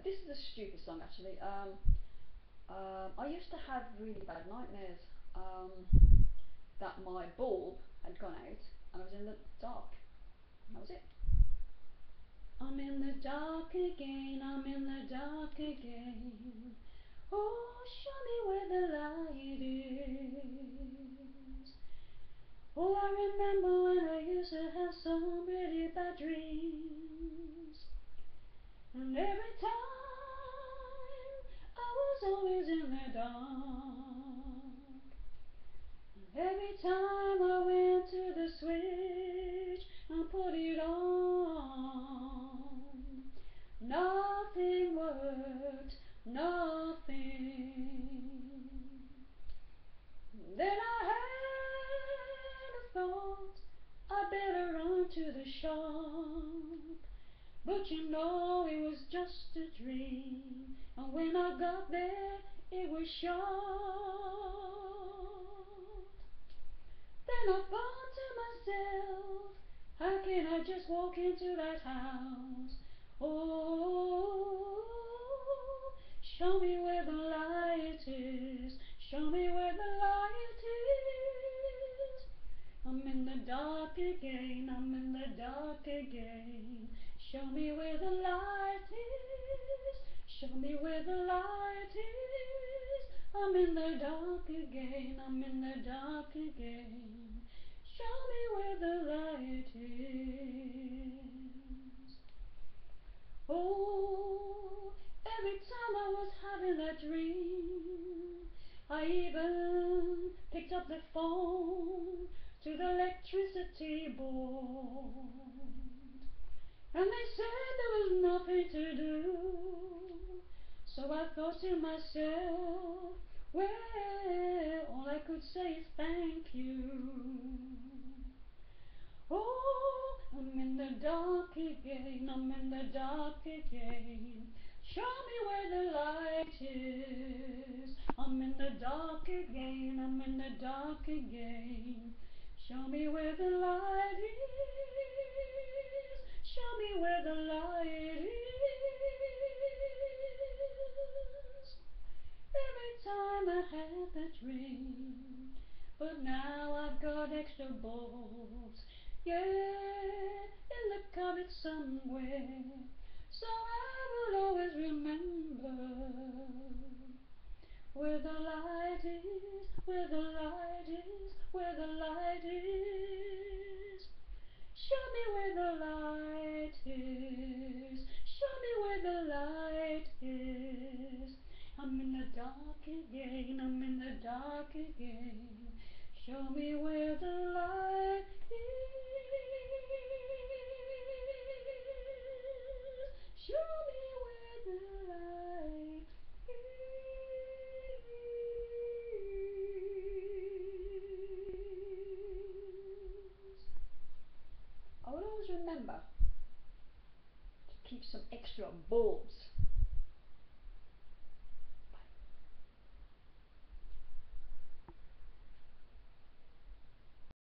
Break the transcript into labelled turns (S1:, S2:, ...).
S1: This is a stupid song actually. I used to have really bad nightmares that my bulb had gone out and I was in the dark. And that was it. I'm in the dark again, I'm in the dark again. Oh, show me where the light is. Oh, I remember when I used to have some really bad dreams. And every time I was always in the dark. And every time I went to the switch and put it on, nothing worked, nothing. Then I had a thought, I better run to the shop. But you know it was just a dream, and when I got there it was shut. Then I thought to myself, how can I just walk into that house? Oh, show me where the light is, show me where the light is. I'm in the dark again, I'm in the dark again. Show me where the light is, show me where the light is. I'm in the dark again, I'm in the dark again. Show me where the light is. Oh, every time I was having that dream, I even picked up the phone to the electricity board. And they said there was nothing to do. So I thought to myself, well, all I could say is thank you. Oh, I'm in the dark again, I'm in the dark again. Show me where the light is. I'm in the dark again, I'm in the dark again. Show me where the light is. Show me where the light is. Every time I had that dream, but now I've got extra bulbs, yeah, in the cupboard somewhere. So I will always remember where the light is, where the light is, where the light is. Show me where the light is, show me where the light is. I'm in the dark again, I'm in the dark again. Show me where the light is. Show me where the light is. I will always remember to keep some extra bulbs.